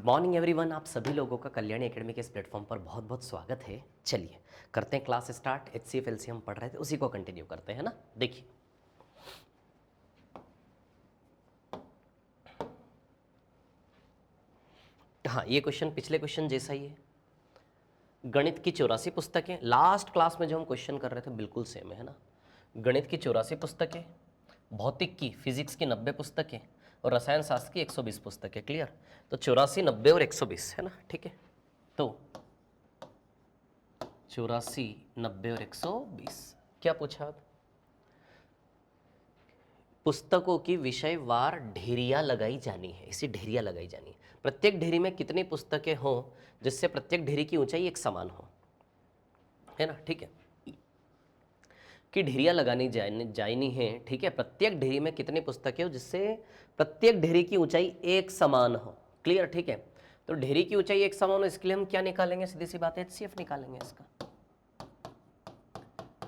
Good morning everyone. आप सभी लोगों का कल्याणी एकेडमी के इस प्लेटफॉर्म पर बहुत बहुत स्वागत है। चलिए करते हैं क्लास स्टार्ट। HCF LCM पढ़ रहे थे, उसी को कंटिन्यू करते हैं ना। देखिए हाँ, ये क्वेश्चन पिछले क्वेश्चन जैसा ही है। गणित की 84 पुस्तकें, लास्ट क्लास में जो हम क्वेश्चन कर रहे थे बिल्कुल सेम है ना। गणित की 84 पुस्तकें, भौतिक की फिजिक्स की 90 पुस्तकें और रसायन शास्त्र की 120 पुस्तकें। क्लियर? तो 84, 90 और 120 है ना। ठीक है, तो 84, 90 और 120 क्या पूछा अब? पुस्तकों की विषयवार ढेरियां लगाई जानी है। इसी ढेरियां लगाई जानी है। प्रत्येक ढेरी में कितनी पुस्तकें हों जिससे प्रत्येक ढेरी की ऊंचाई एक समान हो, है ना। ठीक है, कि ढेरियां लगानी जानी है। ठीक है, प्रत्येक ढेरी में कितनी पुस्तकें हो जिससे प्रत्येक ढेरी की ऊंचाई एक समान हो। क्लियर? ठीक है, तो ढेरी की ऊंचाई एक समान हो, इसके लिए हम क्या निकालेंगे? सीधी सी बात है, HCF निकालेंगे इसका।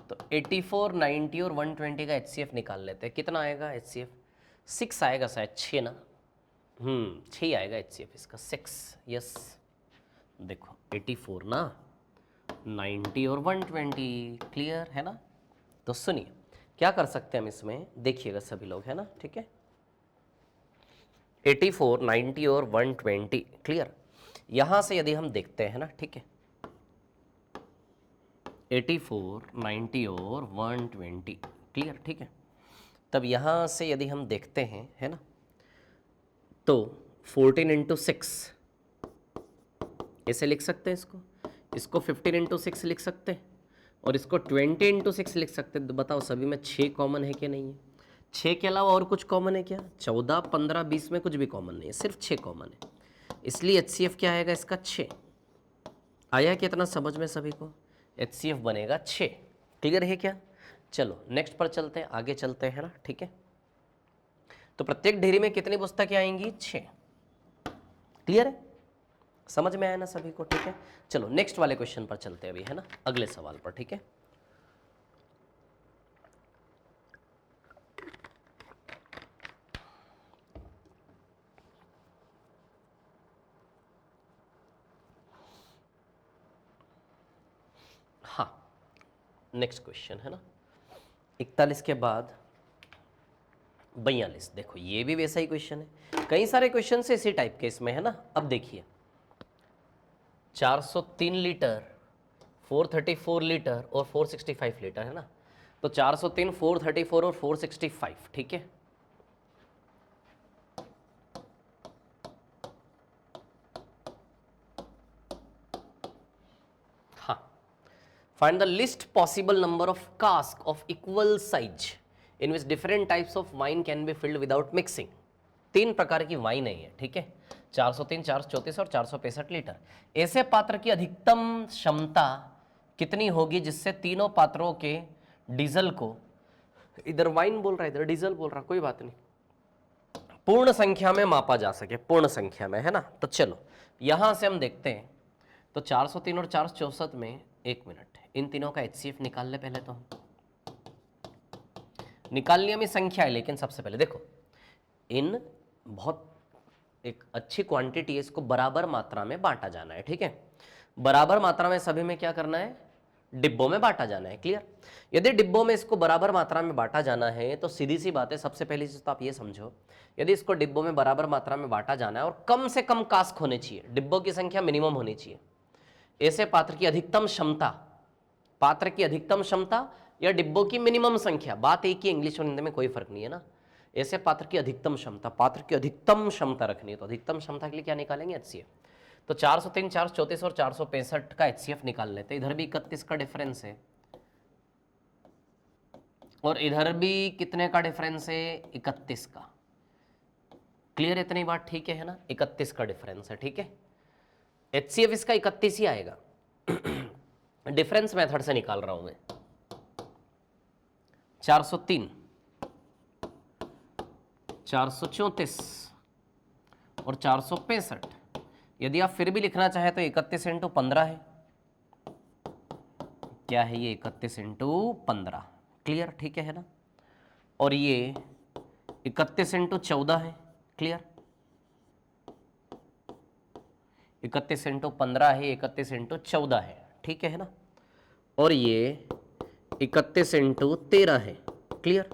तो 84, 90 और 120 का HCF निकाल लेते हैं। कितना आएगा HCF? 6 आएगा शायद, 6 ना। 6 आएगा HCF इसका, 6। यस, देखो 84 ना, 90 और 120। क्लियर है ना। तो सुनिए क्या कर सकते हैं हम इसमें, देखिएगा सभी लोग, है ना। ठीक है, 84, 90 और 120। क्लियर? यहां से यदि हम देखते हैं ना, ठीक है, 84, 90 और 120। क्लियर? ठीक है, तब यहां से यदि हम देखते हैं, है ना, तो 14 इंटू 6 ऐसे लिख सकते हैं इसको 15 इंटू 6 लिख सकते हैं, और इसको 20 इंटू 6 लिख सकते हैं। तो बताओ सभी में 6 कॉमन है कि नहीं है? 6 के अलावा और कुछ कॉमन है क्या? 14, 15, 20 में कुछ भी कॉमन नहीं है, सिर्फ 6 कॉमन है। इसलिए HCF क्या आएगा इसका? 6। आया कितना समझ में सभी को? HCF बनेगा 6। क्लियर है क्या? चलो नेक्स्ट पर चलते हैं, आगे चलते हैं ना। ठीक है, तो प्रत्येक ढेरी में कितनी पुस्तकें आएंगी? 6। क्लियर है? समझ में आया ना सभी को? ठीक है, चलो नेक्स्ट वाले क्वेश्चन पर चलते हैं अभी, है ना, अगले सवाल पर। ठीक है, हाँ नेक्स्ट क्वेश्चन है ना, 41 के बाद 42। देखो ये भी वैसा ही क्वेश्चन है, कई सारे क्वेश्चन से इसी टाइप के इसमें, है ना। अब देखिए 403 लीटर, 434 लीटर और 465 लीटर, है ना। तो 403, 434 और 465। ठीक है, हाँ, find the list possible number of cask of equal size in which different types of wine can be filled without mixing. 3 प्रकार की वाइन है ये। ठीक है, 403, 434 और 465 लीटर। ऐसे पात्र की अधिकतम क्षमता कितनी होगी जिससे तीनों पात्रों के डीजल को, इधर वाइन बोल रहा है इधर डीजल बोल रहा, कोई बात नहीं, पूर्ण संख्या में मापा जा सके, पूर्ण संख्या में, है ना। तो चलो यहां से हम देखते हैं, तो 403 और 464 में, एक मिनट, इन तीनों का HCF निकाल ले पहले। तो हम निकालनी हमें संख्या है, लेकिन सबसे पहले देखो इन बहुत एक अच्छी क्वांटिटी है, इसको बराबर मात्रा में बांटा जाना है। ठीक है, बराबर मात्रा में सभी में क्या करना है? डिब्बों में बांटा जाना है। क्लियर? यदि डिब्बों में इसको बराबर मात्रा में बांटा जाना है तो सीधी सी बात है, सबसे पहली चीज तो आप ये समझो, यदि इसको डिब्बों में बराबर मात्रा में बांटा जाना है और कम से कम कास्क होने चाहिए, डिब्बों की संख्या मिनिमम होनी चाहिए, ऐसे पात्र की अधिकतम क्षमता, पात्र की अधिकतम क्षमता या डिब्बों की मिनिमम संख्या, बात एक ही, इंग्लिश और हिंदी में कोई फर्क नहीं है ना। ऐसे पात्र की अधिकतम क्षमता, पात्र की अधिकतम क्षमता रखनी है, तो अधिकतम क्षमता के लिए क्या निकालेंगे? HCF। तो 403, 434 और 465 का HCF निकाल लेते हैं। इधर भी 31 का डिफरेंस है और इधर भी कितने का डिफरेंस है? 31 का। क्लियर? इतनी बात ठीक है ना, 31 का डिफरेंस है। ठीक है, HCF इसका 31 ही आएगा। डिफरेंस मेथड से निकाल रहा हूं मैं। 403, 434 और 465, यदि आप फिर भी लिखना चाहें तो 31 इंटू 15 है। क्या है ये? 31 इंटू 15। क्लियर? ठीक है ना। और ये 31 इंटू 14 है। क्लियर? 31 इंटू 15 है, 31 इंटू 14 है, ठीक है ना, और ये 31 इंटू 13 है। क्लियर?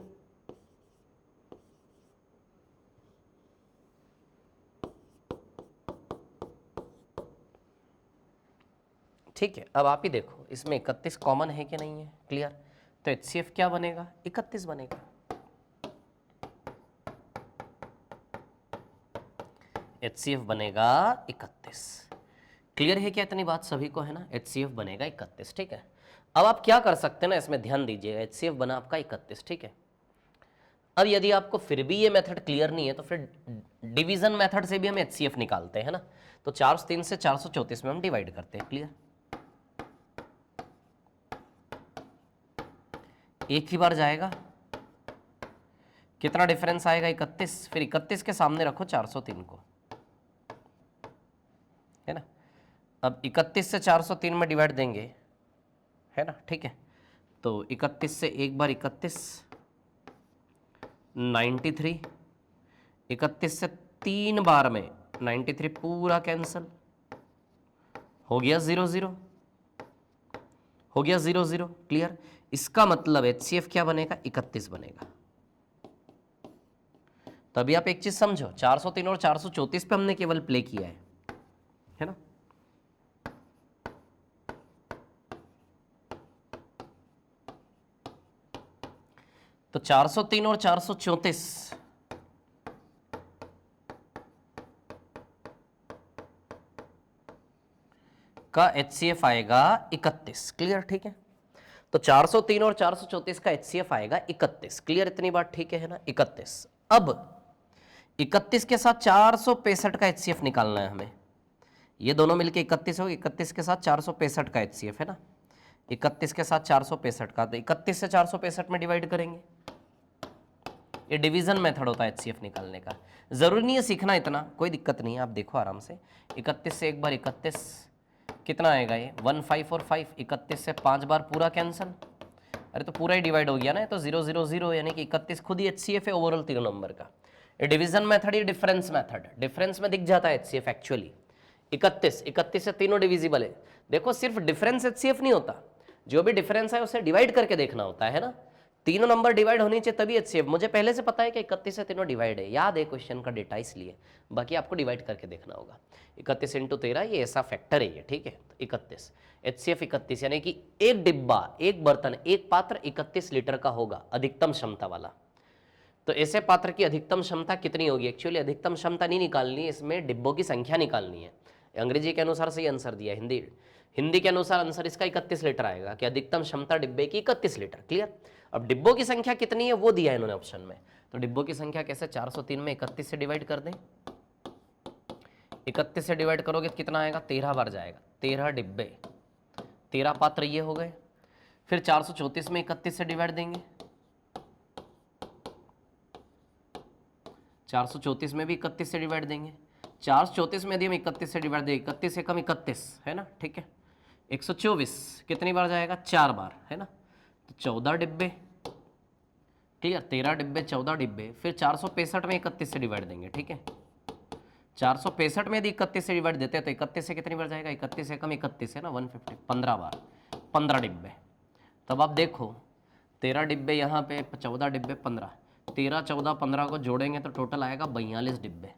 ठीक है, अब आप ही देखो इसमें 31 कॉमन है कि नहीं है। क्लियर? तो HCF क्या बनेगा? 31 बनेगा। HCF बनेगा 31। क्लियर है क्या इतनी बात सभी को? है ना, HCF बनेगा 31। ठीक है, अब आप क्या कर सकते हैं ना, इसमें ध्यान दीजिएगा। HCF बना आपका 31। ठीक है, अब यदि आपको फिर भी ये मेथड क्लियर नहीं है तो फिर डिवीजन मेथड से भी हम HCF निकालते हैं, है ना। तो 403 से 434 में हम डिवाइड करते हैं। क्लियर? एक ही बार जाएगा, कितना डिफरेंस आएगा? 31। फिर 31 के सामने रखो 403 को, है ना। अब 31 से 403 में डिवाइड देंगे, है ना, ठीक है। तो 31 से एक बार 31, 93, 31 से 3 बार में 93 पूरा कैंसल हो गया, 0 0 हो गया, 0 0। क्लियर? इसका मतलब HCF क्या बनेगा? 31 बनेगा। तभी आप एक चीज समझो, 403 और 434 पे हमने केवल प्ले किया है ना। तो 403 और 434 का HCF आएगा 31। क्लियर? ठीक है, तो 403 और 434 का HCF आएगा 31। क्लियर इतनी बात? ठीक है ना, 31। अब 31 के साथ 465 का HCF निकालना है हमें। ये दोनों मिलके 31 हो, 31 के साथ 465 का HCF, है ना। 31 के साथ 465 का, तो 31 से 465 में डिवाइड करेंगे। ये डिवीजन मेथड होता है HCF निकालने का। जरूरी नहीं है सीखना इतना, कोई दिक्कत नहीं है, आप देखो आराम से। 31 से एक बार 31, कितना आएगा ये? 1 5 और 5। 31 से 5 बार पूरा कैंसल, अरे तो पूरा ही डिवाइड हो गया ना, तो 0 0 0, यानी कि 31 खुद ही HCF है ओवरऑल तीनों नंबर का। ये डिवीजन मेथड, ये डिफरेंस मेथड, डिफरेंस में दिख जाता है HCF एक्चुअली। 31 से तीनों डिविजिबल है। देखो सिर्फ डिफरेंस HCF नहीं होता, जो भी डिफरेंस है उसे डिवाइड करके देखना होता है ना। तीनों नंबर डिवाइड होनी चाहिए तभी HCF। मुझे पहले से पता है कि 31 से तीनों डिवाइड है, याद है क्वेश्चन का डेटा, इसलिए बाकी आपको डिवाइड करके देखना होगा। 31 इंटू 13, ये ऐसा फैक्टर है ये, ठीक है। तो 31 HCF 31, यानी कि एक डिब्बा, एक बर्तन, एक पात्र 31 लीटर का होगा, अधिकतम क्षमता वाला। तो ऐसे पात्र की अधिकतम क्षमता कितनी होगी? एक्चुअली अधिकतम क्षमता नहीं निकालनी है, इसमें डिब्बों की संख्या निकालनी है। अंग्रेजी के अनुसार सही आंसर दिया, हिंदी के अनुसार आंसर इसका 31 लीटर आएगा कि अधिकतम क्षमता डिब्बे की 31 लीटर। क्लियर? अब डिब्बों की संख्या कितनी है वो दिया है इन्होंने ऑप्शन में। तो डिब्बों की संख्या कैसे? 403 में 31 से डिवाइड कर दें। 31 से डिवाइड करोगे तो कितना आएगा? 13 बार जाएगा, 13 डिब्बे, 13 पात्र ये हो गए। फिर 434 में 31 से डिवाइड देंगे, 434 में भी 31 से डिवाइड देंगे। 434 में यदि हम 31 से डिवाइड दें, 31 से कम 31, है ना, ठीक है। 124 कितनी बार जाएगा? 4 बार, है ना। तो 14 डिब्बे। क्लियर? 13 डिब्बे, 14 डिब्बे। फिर 465 में 31 से डिवाइड देंगे, ठीक है। 465 में यदि 31 से डिवाइड देते हैं तो 31 से कितनी बार जाएगा? 31 से कम 31, है ना, 150, 15 बार, 15 डिब्बे। तब आप देखो 13 डिब्बे यहाँ पे, 14 डिब्बे, 15, 13 14 15 को जोड़ेंगे तो टोटल आएगा 42 डिब्बे।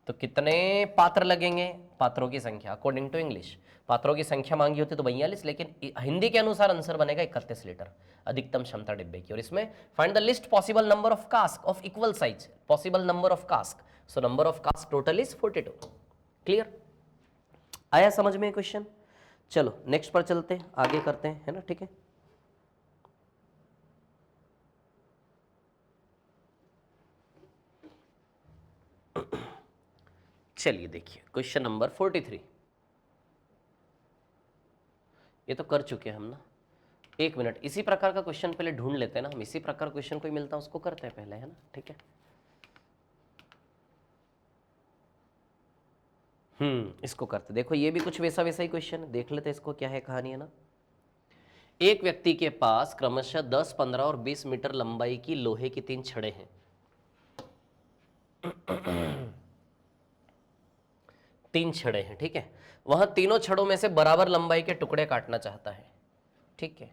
तो कितने पात्र लगेंगे? पात्रों की संख्या अकॉर्डिंग टू इंग्लिश, पात्रों की संख्या मांगी होती तो 42, लेकिन हिंदी के अनुसार आंसर बनेगा 31 लीटर अधिकतम क्षमता डिब्बे की। और इसमें find the list possible number of cask of equal size, possible number of cask, so number of cask total is 42। Clear? आया समझ में क्वेश्चन? चलो नेक्स्ट पर चलते हैं, आगे करते हैं, है ना, ठीक है। चलिए देखिए क्वेश्चन नंबर 43, ये तो कर चुके हैं हम ना। एक मिनट, इसी प्रकार का क्वेश्चन पहले ढूंढ लेते हैं ना हम, इसी प्रकार क्वेश्चन कोई मिलता है उसको करते हैं पहले, है ना, ठीक है। इसको करते, देखो ये भी कुछ वैसा वैसा ही क्वेश्चन है, देख लेते हैं इसको क्या है कहानी, है ना। एक व्यक्ति के पास क्रमशः 10, 15 और 20 मीटर लंबाई की लोहे की 3 छड़ें हैं। 3 छड़े हैं, ठीक है। वहां तीनों छड़ों में से बराबर लंबाई के टुकड़े काटना चाहता है, ठीक है।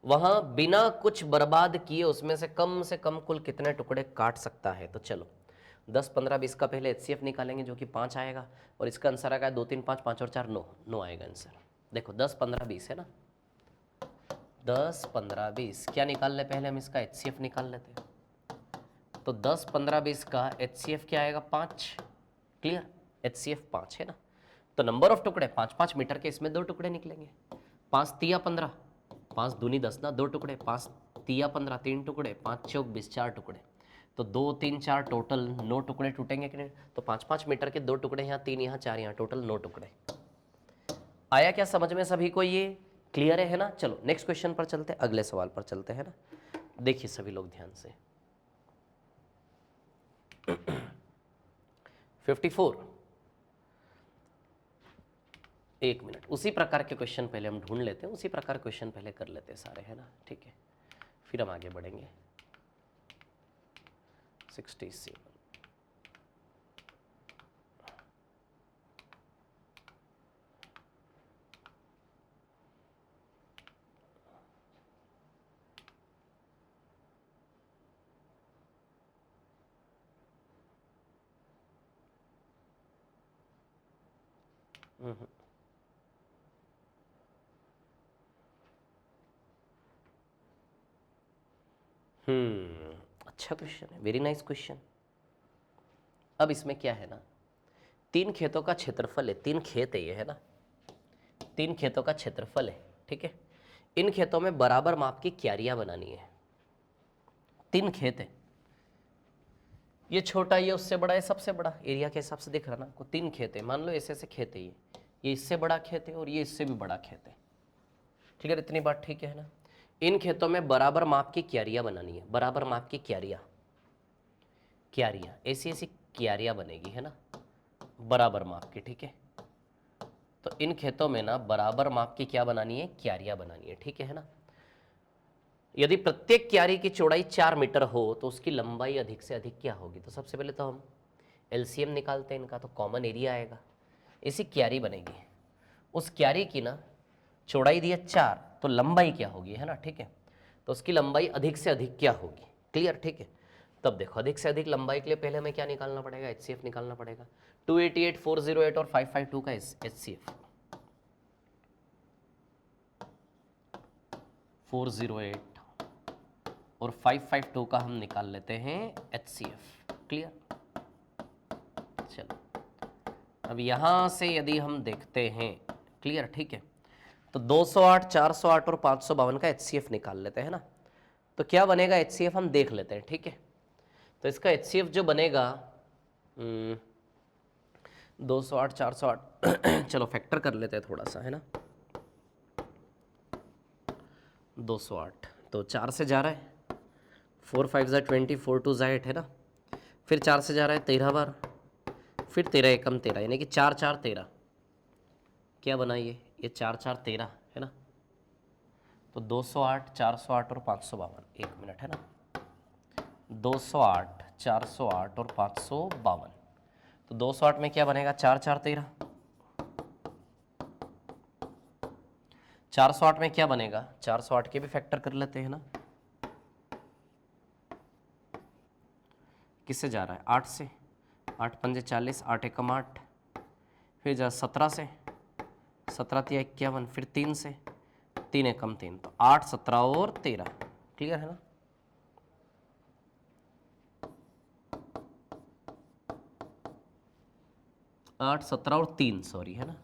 वहां बिना कुछ बर्बाद किए उसमें से कम कुल कितने टुकड़े काट सकता है। तो चलो 10, 15, 20 का पहले HCF निकालेंगे जो कि 5 आएगा, और इसका आंसर आएगा 2, 3, 5, 5 और 4 9, 9 आएगा आंसर। देखो 10, 15, 20 है ना, 10, 15, 20 क्या निकाल ले, पहले हम इसका HCF निकाल लेते हैं। तो 10, 15, 20 का HCF क्या आएगा, 5। क्लियर, HCF 5 है ना। तो नंबर ऑफ टुकड़े 5 5 मीटर के, इसमें 2 टुकड़े निकलेंगे। 5 तिया 15, 5 दूनी 10 ना, 2 टुकड़े, 5 तिया 15 3 टुकड़े, 5 चौक 20 4 टुकड़े। तो 2, 3, 4 टोटल 9 टुकड़े टूटेंगे कि नहीं। तो 5 5 मीटर के 2 टुकड़े यहाँ, 3 यहाँ, 4 यहाँ, टोटल 9 टुकड़े। आया क्या समझ में सभी को, ये क्लियर है ना। चलो नेक्स्ट क्वेश्चन पर चलते हैं, अगले सवाल पर चलते हैं ना। देखिए सभी लोग ध्यान से 54, एक मिनट, उसी प्रकार के क्वेश्चन पहले हम ढूंढ लेते हैं, उसी प्रकार क्वेश्चन पहले कर लेते हैं सारे, है ना, ठीक है, फिर हम आगे बढ़ेंगे। 67, अच्छा क्वेश्चन है, वेरी नाइस क्वेश्चन। अब इसमें क्या है ना, 3 खेतों का क्षेत्रफल है, 3 खेत है ये, है ना, 3 खेतों का क्षेत्रफल है, ठीक है। इन खेतों में बराबर माप की क्यारियां बनानी है। 3 खेत है, ये छोटा, ये उससे बड़ा, है सबसे बड़ा, एरिया के हिसाब से दिख रहा ना आपको। 3 खेत है, मान लो ऐसे ऐसे खेत है, ये इससे बड़ा खेत है और ये इससे भी बड़ा खेत है, ठीक है, इतनी बात ठीक है ना। इन खेतों में बराबर माप की क्यारियां बनानी है, बराबर माप की क्यारियां, क्यारियां ऐसी ऐसी क्यारियां बनेगी, है ना, बराबर माप की, ठीक है। तो इन खेतों में ना बराबर माप की क्या बनानी है, क्यारियां बनानी है, ठीक है ना। यदि प्रत्येक क्यारी की चौड़ाई 4 मीटर हो तो उसकी लंबाई अधिक से अधिक क्या होगी। तो सबसे पहले तो हम LCM निकालते हैं इनका, तो कॉमन एरिया आएगा, ऐसी क्यारी बनेगी, उस क्यारी की ना चौड़ाई दी है 4, तो लंबाई क्या होगी, है ना, ठीक है। तो उसकी लंबाई अधिक से अधिक क्या होगी, क्लियर, ठीक है। तब देखो अधिक से अधिक लंबाई के लिए पहले हमें क्या निकालना पड़ेगा, HCF निकालना पड़ेगा। 288, 408 और 552 का HCF, 408 और 552 का हम निकाल लेते हैं HCF, क्लियर। चलो अब यहां से यदि हम देखते हैं, क्लियर, ठीक है, तो 208, 408 और 552 का HCF निकाल लेते हैं ना। तो क्या बनेगा HCF हम देख लेते हैं, ठीक है। तो इसका HCF जो बनेगा 208, 408 चलो फैक्टर कर लेते हैं थोड़ा सा, है ना। 208 तो 4 से जा रहा है, 4 5 ज़ा 20, 4 2 ज़ा 8, है ना। फिर 4 से जा रहा है 13 बार, फिर 13 एकम 13, यानी कि 4 4 13, क्या बना ये 4 4 13, है ना। तो 208, 408 और 552, एक मिनट, है ना, 208, 408 और 552। तो 208 में क्या बनेगा, 4 4 13, 408 में क्या बनेगा, 408 के भी फैक्टर कर लेते हैं ना। किससे जा रहा है, 8 से, 8 पंजे 40, 8 एकम 8, फिर जा 17 से, 17 तिया 51, फिर 3 से, 3 एकम 3, तो 8 17 और 13, क्लियर है ना। आठ 17 और 3, सॉरी, है ना,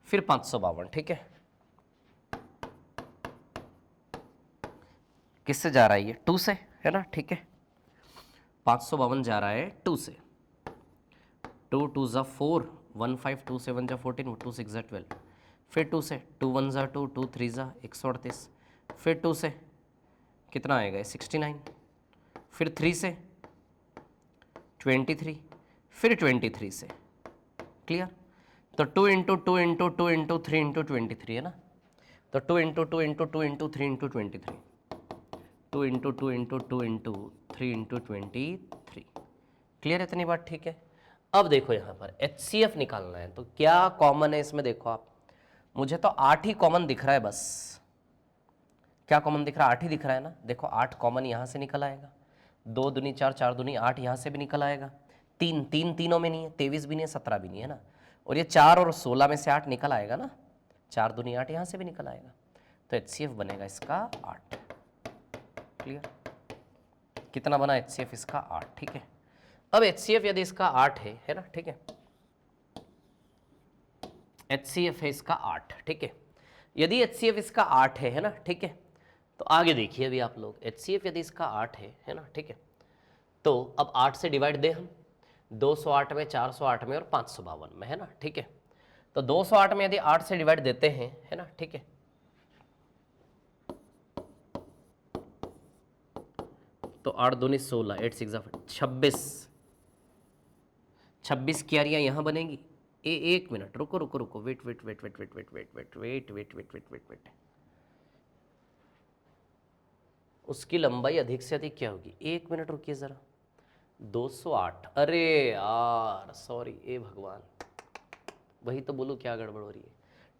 फिर 552, ठीक है। किससे जा रहा है ये, 2 से, है ना, ठीक है। 552 जा रहा है 2 से, 2 2 ज़ा 4, 1 5, 2 7 ज़ा 14, 2 6 ज़ा 12, फिर 2 से, 2 1 ज़ा 2, 2 3 ज़ा 138, फिर 2 से कितना आएगा 69, फिर 3 से 23, फिर 23 से, क्लियर। तो 2 इंटू 2 इंटू 2 इंटू 3 इंटू 23, है ना। तो 2 into 2 into 2 into 3 into 23, 2 into 2 into 2 into 3 into 23, clear है, इतनी बात ठीक है। अब देखो यहाँ पर HCF निकालना है, तो क्या कॉमन है इसमें, देखो आप, मुझे तो 8 ही कॉमन दिख रहा है बस। क्या कॉमन दिख रहा है? 8 ही दिख रहा है ना। देखो 8 कॉमन यहाँ से निकल आएगा, 2 दूनी 4, 4 दूनी 8, यहाँ से भी निकल आएगा। 3 3 तीनों में नहीं है, 23 भी नहीं है, 17 भी नहीं है ना। और ये 4 और 16 में से 8 निकल आएगा ना, 4 दूनी 8, यहाँ से भी निकल आएगा। तो HCF बनेगा इसका 8। क्लियर? कितना बना HCF इसका? 8। ठीक है। अब HCF यदि इसका 8 है ना, ठीक है, HCF है इसका 8, ठीक है। यदि HCF इसका 8 है ना, ठीक है, तो आगे देखिए अभी आप लोग, HCF यदि इसका 8 है ना, ठीक है, तो अब 8 से डिवाइड दें हम, 208 में, 408 में और 552 में, है ना, ठीक है। तो 208 में यदि 8 से डिवाइड देते हैं, है ना, ठीक है, तो 8 दूनी 16, 8 6 26, 26 क्यारियाँ यहाँ बनेगी। एक मिनट रुको रुको रुको, wait wait wait wait wait wait wait wait wait wait wait wait wait wait, उसकी लंबाई अधिक से अधिक क्या होगी? 1 मिनट रुकिए ज़रा। 208, अरे यार सॉरी, ए भगवान, वही तो बोलूँ क्या गड़बड़ हो रही है।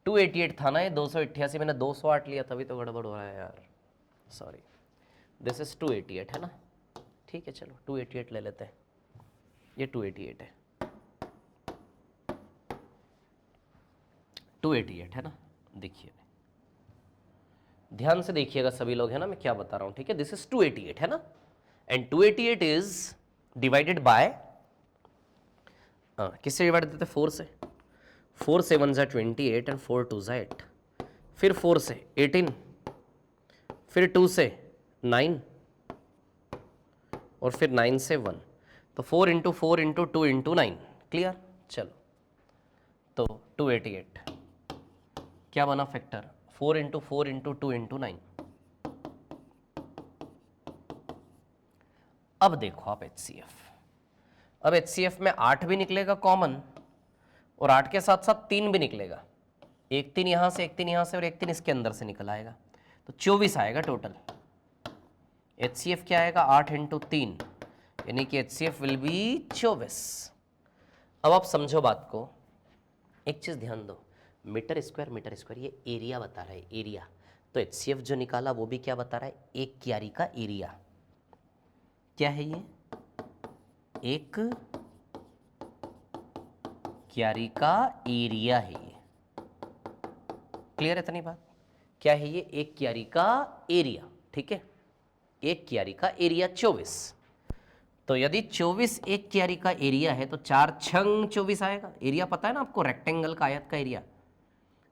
288 था ना ये, 288, मैंने 208 लिया, तभी तो गड़बड़ हो रहा है यार, सॉरी। दिस इज 288 है ना, ठीक है, चलो 288 ले लेते हैं, ये 288 है, 288 है ना। देखिए ध्यान से देखिएगा सभी लोग, है ना, मैं क्या बता रहा हूँ, ठीक है। दिस इज 288 है ना, एंड 288 इज डिवाइडेड बाय, किससे डिवाइड देते? 4 से। 4 7 जा 28 एंड 4 2 जा 8, फिर 4 से 18, फिर 2 से 9 और फिर 9 से 1, तो 4 इंटू 4 इंटू 2 इंटू 9। क्लियर? चलो तो 288 क्या बना फैक्टर? 4 into 4 into 2 into 9। अब देखो आप HCF, अब HCF में 8 भी निकलेगा कॉमन, और 8 के साथ साथ 3 भी निकलेगा, एक 3 यहाँ से, एक 3 यहाँ से और एक 3 इसके अंदर से निकल आएगा, तो 24 आएगा टोटल। HCF क्या आएगा? 8 इंटू 3, यानी कि HCF विल बी 24। अब आप समझो बात को, एक चीज़ ध्यान दो, मीटर स्क्वायर ये एरिया बता रहा है, एरिया। तो HCF जो निकाला वो भी क्या बता रहा है? एक क्यारी का एरिया। क्या है ये? एक क्यारी का एरिया है ये। क्लियर है इतनी बात? क्या है ये? एक क्यारी का एरिया, ठीक है, एक क्यारी का एरिया 24। तो यदि 24 एक क्यारी का एरिया है तो 4 छंग 24 आएगा। एरिया पता है ना आपको, रेक्टेंगल का, आयत का एरिया,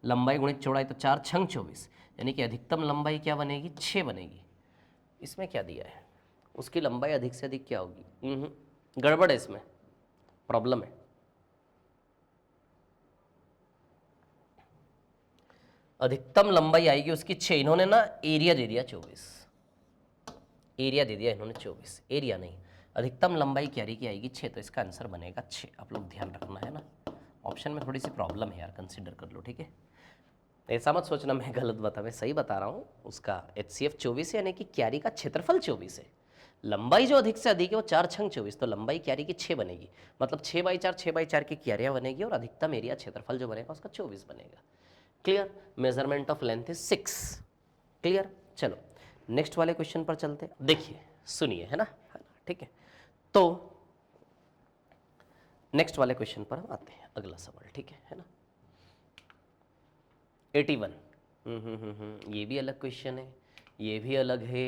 लंबाई गुणित चौड़ाई, तो 4 छंग 24, यानी कि अधिकतम लंबाई क्या बनेगी? 6 बनेगी। इसमें क्या दिया है? उसकी लंबाई अधिक से अधिक क्या होगी? गड़बड़ है इसमें, प्रॉब्लम है। अधिकतम लंबाई आएगी उसकी 6, इन्होंने ना एरिया दे दिया 24, एरिया दे दिया इन्होंने 24, एरिया नहीं। अधिकतम लंबाई क्यारी की आएगी 6, तो इसका आंसर बनेगा 6। आप लोग ध्यान रखना है ना, ऑप्शन में थोड़ी सी प्रॉब्लम है यार, कंसीडर कर लो, ठीक है। ऐसा मत सोचना मैं गलत बता, मैं सही बता रहा हूँ। उसका HCF 24 है, यानी कि क्यारी का क्षेत्रफल 24 है। लंबाई जो अधिक से अधिक है वो 4 छंग 24, तो लंबाई क्यारी की 6 बनेगी, मतलब 6x4 की क्यारियाँ बनेगी, और अधिकतम एरिया क्षेत्रफल जो बनेगा उसका 24 बनेगा। Clear? Measurement of length is 6। Clear? चलो नेक्स्ट वाले क्वेश्चन पर चलते हैं। देखिए सुनिए, है ना, ठीक है। तो नेक्स्ट वाले क्वेश्चन पर हम आते हैं, अगला सवाल, ठीक है ना। 81, ये भी अलग क्वेश्चन है, ये भी अलग है।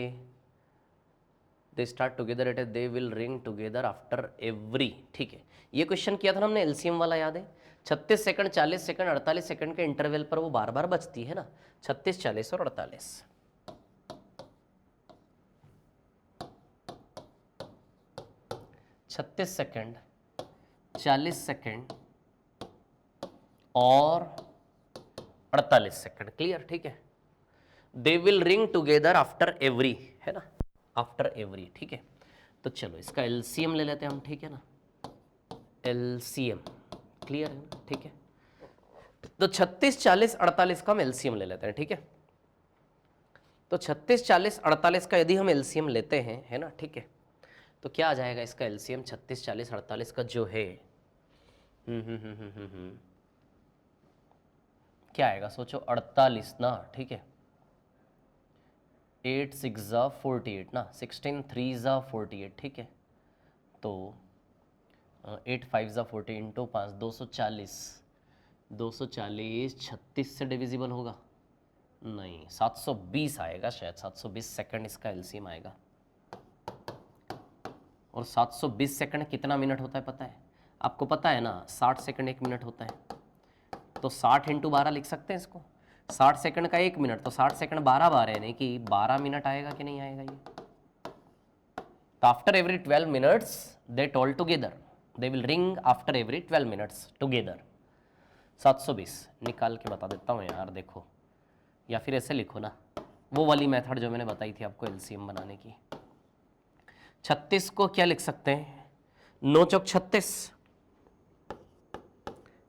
They start together at they will ring together after every, ठीक है। ये क्वेश्चन किया था ना हमने, एलसीएम वाला, याद है? 36 सेकंड, 40 सेकंड, 48 सेकंड के इंटरवल पर वो बार बार बचती है ना, 36, 40 और 48। 36 सेकंड, 40 सेकंड और 48 सेकंड। क्लियर? ठीक है। They will ring together after every, है ना, आफ्टर एवरी, ठीक है। तो चलो इसका एलसीएम ले लेते हैं हम, ठीक है ना, एलसीएम। क्लियर है ना, ठीक है। तो 36, 40, 48 का हम एलसीएम ले लेते हैं, ठीक है। तो 36, 40, 48 का यदि हम एलसीएम लेते हैं, है ना, ठीक है, तो क्या आ जाएगा इसका एलसीएम? 36, 40, 48 का जो है क्या आएगा सोचो, 48 ना, ठीक है। 8 6 ज़ा 48 ना, 16 3 ज़ा 48, ठीक है। तो 8 5 ज़ा 40 इंटू 5, 240। 240 36 से डिविजिबल होगा? नहीं, 720 आएगा शायद। 720 सेकंड इसका एलसीएम आएगा। और 720 सेकंड कितना मिनट होता है पता है आपको? पता है ना, 60 सेकंड 1 मिनट होता है। तो 60 इंटू 12 लिख सकते हैं इसको। 60 सेकंड का 1 मिनट, तो 60 सेकंड 12 बार है, नहीं कि 12 मिनट आएगा कि नहीं आएगा ये? तो after every 12 minutes they toll together, they will ring after every 12 minutes together. 720 निकाल के बता देता हूँ यार, देखो। या फिर ऐसे लिखो ना, वो वाली मेथड जो मैंने बताई थी आपको एलसीएम बनाने की। 36 को क्या लिख सकते हैं? 9 चौक 36,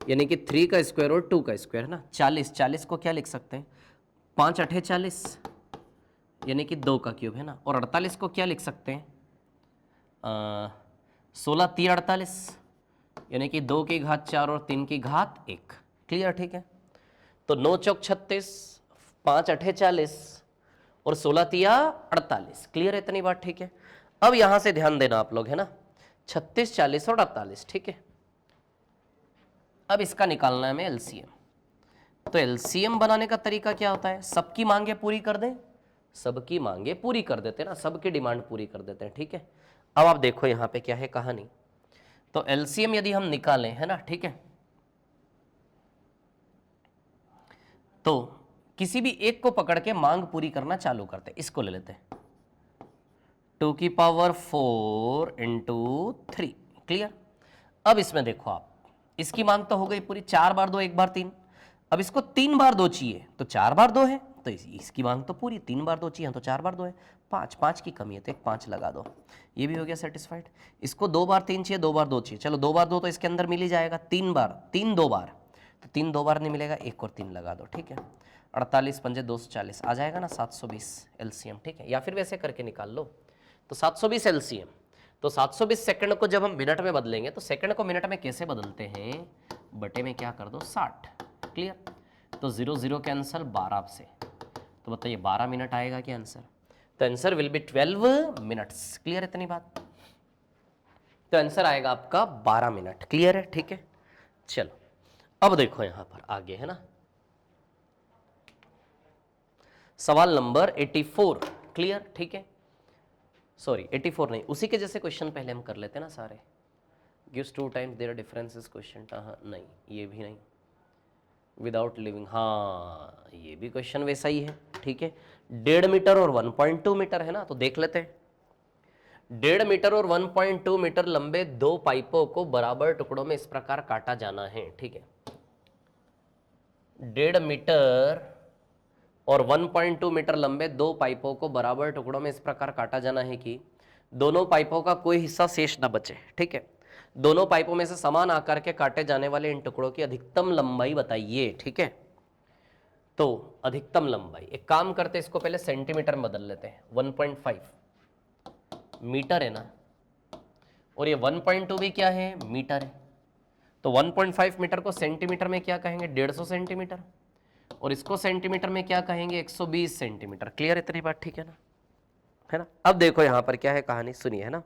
यानी कि 3 का स्क्वायर और 2 का स्क्वायर है ना। 40, 40 को क्या लिख सकते हैं? 5 8 40, यानी कि 2 का क्यूब है ना। और 48 को क्या लिख सकते हैं? 16 3 48, यानी कि 2 की घात 4 और 3 की घात 1। क्लियर, ठीक है। तो 9 चौक 36, 5 8 40 और 16 तिया 48। क्लियर है इतनी बात, ठीक है। अब यहां से ध्यान देना आप लोग, है ना। 36 40 और 48, ठीक है। अब इसका निकालना है हमें एलसीएम। तो एलसीएम बनाने का तरीका क्या होता है? सबकी मांगे पूरी कर दें, सबकी मांगे पूरी कर देते हैं ना, सबकी डिमांड पूरी कर देते हैं, ठीक है। अब आप देखो यहां पे क्या है कहानी। तो एलसीएम यदि हम निकालें, है ना, ठीक है, तो किसी भी एक को पकड़ के मांग पूरी करना चालू करते हैं। इसको ले लेते हैं, 2 की पावर 4 इंटू 3। क्लियर। अब इसमें देखो आप, इसकी मांग तो हो गई पूरी, 4 बार 2 1 बार 3। अब इसको 3 बार 2 चाहिए, तो 4 बार 2 है, तो इसकी मांग तो पूरी। 3 बार 2 चाहिए तो 4 बार 2 है। 5 5 की कमी है तो एक 5 लगा दो, ये भी हो गया सेटिस्फाइड। इसको 2 बार 3 चाहिए, 2 बार 2 चाहिए, चलो 2 बार 2 तो इसके अंदर मिल ही जाएगा। 3 बार 3 2 बार, तो 3 2 बार नहीं मिलेगा, 1 और 3 लगा दो, ठीक है। 48 पंजे 240 आ जाएगा ना, 720 एलसीएम, ठीक है। या फिर वैसे करके निकाल लो, तो 720 एलसीएम। तो 720 सेकंड को जब हम मिनट में बदलेंगे, तो सेकंड को मिनट में कैसे बदलते हैं? बटे में क्या कर दो, 60। क्लियर। तो 0 0 कैंसल 12 से, तो बताइए 12 मिनट आएगा क्या आंसर? तो answer will be 12 minutes. Clear है इतनी बात? तो आंसर आएगा आपका 12 मिनट। क्लियर है, ठीक है। चलो अब देखो यहां पर आगे, है ना, सवाल नंबर 84। क्लियर, ठीक है। सॉरी 84 नहीं, उसी के जैसे क्वेश्चन पहले हम कर लेते हैं ना सारे। Gives 2 times there differences question, हाँ नहीं, ये भी नहीं। विदाउट लिविंग, हाँ ये भी क्वेश्चन वैसा ही है, ठीक है। 1.5 मीटर और 1.2 मीटर है ना, तो देख लेते हैं। 1.5 मीटर और 1.2 मीटर लंबे 2 पाइपों को बराबर टुकड़ों में इस प्रकार काटा जाना है, ठीक है। 1.5 मीटर और 1.2 मीटर लंबे 2 पाइपों को बराबर टुकड़ों में इस प्रकार काटा जाना है कि दोनों पाइपों का कोई हिस्सा शेष न बचे, ठीक है। दोनों पाइपों में से समान आकार के काटे जाने वाले इन टुकड़ों की अधिकतम लंबाई बताइए, ठीक है। तो अधिकतम लंबाई, एक काम करते हैं, इसको पहले सेंटीमीटर में बदल लेते हैं। 1.5 मीटर है ना, और ये 1.2 भी क्या है, मीटर है। तो 1.5 मीटर को सेंटीमीटर में क्या कहेंगे, 150 सेंटीमीटर। और इसको सेंटीमीटर में क्या कहेंगे, 120 सेंटीमीटर। क्लियर इतनी बात, ठीक है ना, है ना। अब देखो यहां पर क्या है कहानी, सुनिए, है ना।